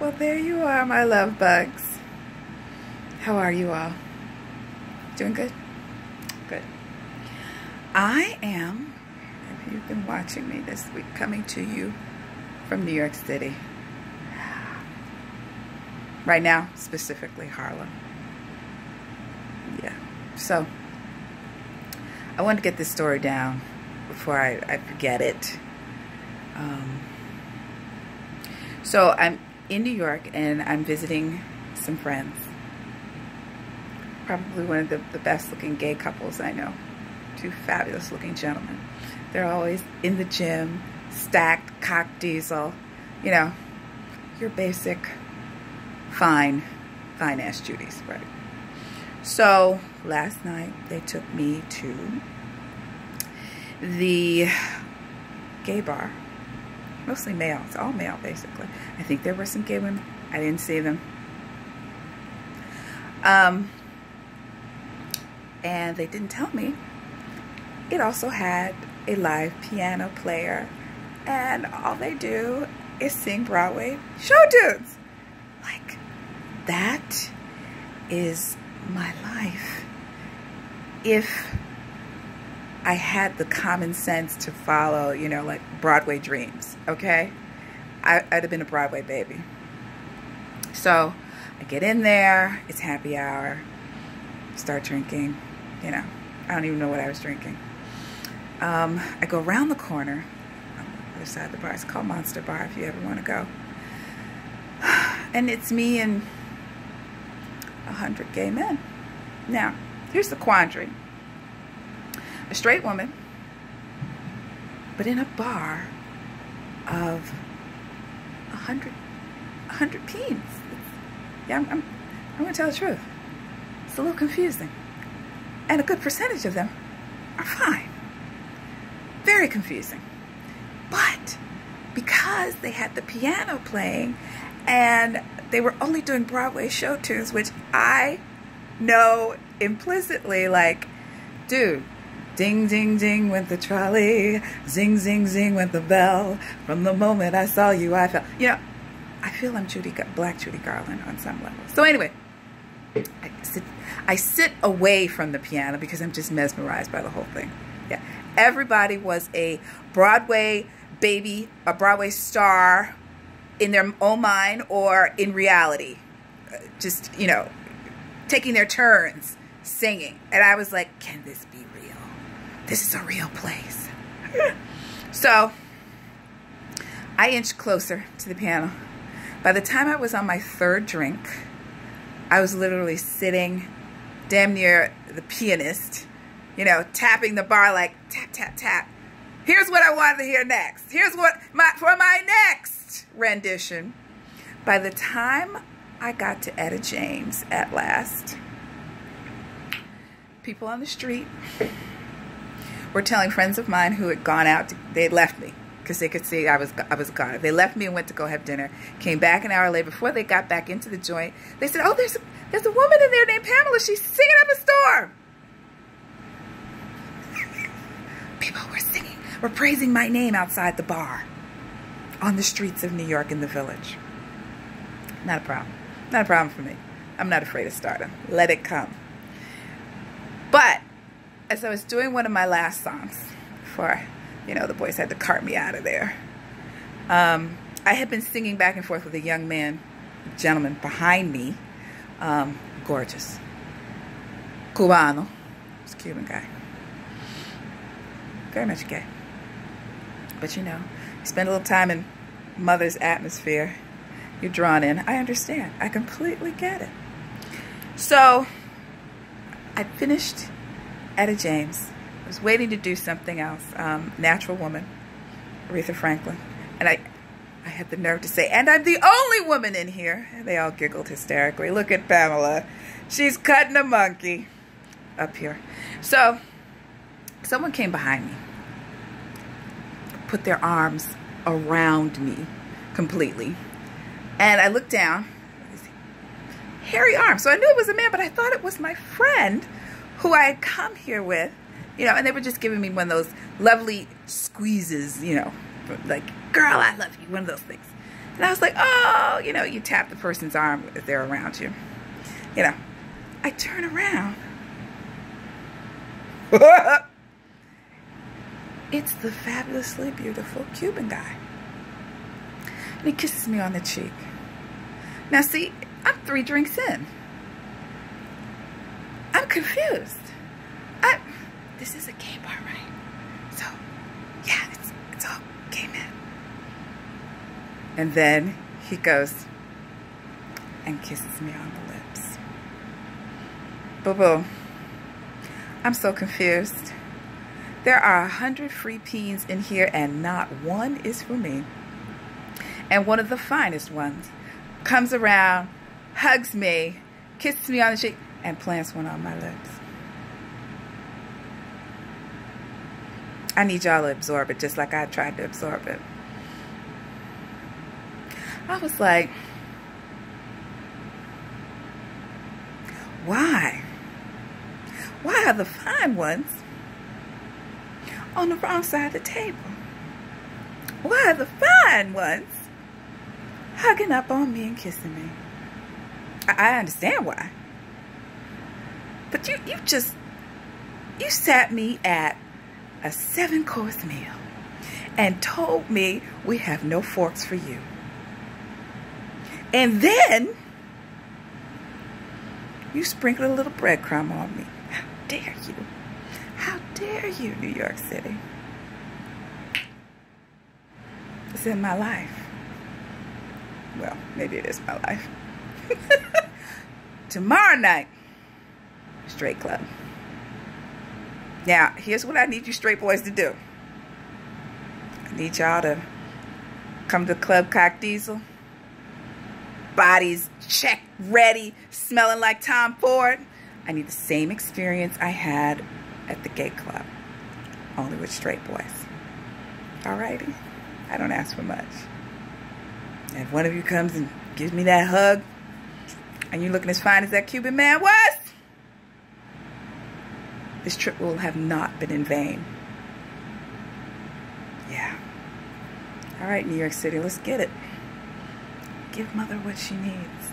Well, there you are, my love bugs. How are you all? Doing good? Good. I am, if you've been watching me this week, coming to you from New York City. Right now, specifically Harlem. Yeah. So, I wanted to get this story down before I forget it. So, I'm in New York and I'm visiting some friends. Probably one of the best looking gay couples I know. Two fabulous looking gentlemen. They're always in the gym, stacked, cock diesel. You know, your basic fine ass Judies, right? So last night they took me to the gay bar. Mostly male. It's all male, basically. I think there were some gay women. I didn't see them. And they didn't tell me. It also had a live piano player. And all they do is sing Broadway show tunes. Like, that is my life. If I had the common sense to follow, you know, like Broadway dreams, okay? I'd have been a Broadway baby. So I get in there, it's happy hour, start drinking, you know. I don't even know what I was drinking. I go around the corner on the other side of the bar. It's called Monster Bar if you ever want to go. And it's me and 100 gay men. Now, here's the quandary. A straight woman, but in a bar of 100 peens. Yeah, I'm going to tell the truth. It's a little confusing. And a good percentage of them are fine. Very confusing. But because they had the piano playing and they were only doing Broadway show tunes, which I know implicitly, like, dude, ding, ding, ding went the trolley, zing, zing, zing went the bell. From the moment I saw you, I felt, you know, I feel I'm Black Judy Garland on some level. So anyway, I sit away from the piano because I'm just mesmerized by the whole thing. Yeah, everybody was a Broadway baby, a Broadway star in their own mind or in reality. Just, you know, taking their turns singing. And I was like, can this be real? This is a real place. So I inched closer to the piano. By the time I was on my third drink, I was literally sitting damn near the pianist, you know, tapping the bar like tap, tap, tap. Here's what I wanted to hear next. Here's what for my next rendition. By the time I got to Etta James at last, people on the street were telling friends of mine who had gone out, they had left me because they could see I was gone. They left me and went to go have dinner. Came back an hour later. Before they got back into the joint, they said, "Oh, there's a woman in there named Pamela. She's singing up a storm." People were singing, were praising my name outside the bar, on the streets of New York in the Village. Not a problem. Not a problem for me. I'm not afraid of stardom. Let it come. But as I was doing one of my last songs before, you know, the boys had to cart me out of there, I had been singing back and forth with a young man, a gentleman behind me, gorgeous, Cubano, he's a Cuban guy, very much gay, but you know, you spend a little time in mother's atmosphere, you're drawn in. I understand. I completely get it. So I finished Etta James. I was waiting to do something else. Natural Woman, Aretha Franklin. And I had the nerve to say, and I'm the only woman in here. And they all giggled hysterically. Look at Pamela. She's cutting a monkey up here. So someone came behind me, put their arms around me completely. And I looked down, hairy arms. So I knew it was a man, but I thought it was my friend who I had come here with, you know, and they were just giving me one of those lovely squeezes, you know, like, girl, I love you, one of those things. And I was like, oh, you know, you tap the person's arm if they're around you. You know, I turn around. It's the fabulously beautiful Cuban guy. And he kisses me on the cheek. Now see, I'm 3 drinks in. I'm confused. This is a gay bar, right? So, yeah, it's all gay men. And then he goes and kisses me on the lips. Boo-boo. I'm so confused. There are 100 free peens in here and not one is for me. And one of the finest ones comes around, hugs me, kisses me on the cheek, and plants one on my lips. I need y'all to absorb it just like I tried to absorb it. I was like, why? Why are the fine ones on the wrong side of the table? Why are the fine ones hugging up on me and kissing me? I understand why. But you sat me at a 7-course meal and told me we have no forks for you. And then you sprinkled a little breadcrumb on me. How dare you? How dare you, New York City? It's in my life. Well, maybe it is my life. Tomorrow night, straight club. Now, here's what I need you straight boys to do. I need y'all to come to Club Cock Diesel. Bodies checked, ready, smelling like Tom Ford. I need the same experience I had at the gay club, only with straight boys. Alrighty? I don't ask for much. And if one of you comes and gives me that hug, and you're looking as fine as that Cuban man was, this trip will have not been in vain. Yeah. All right, New York City, let's get it. Give mother what she needs.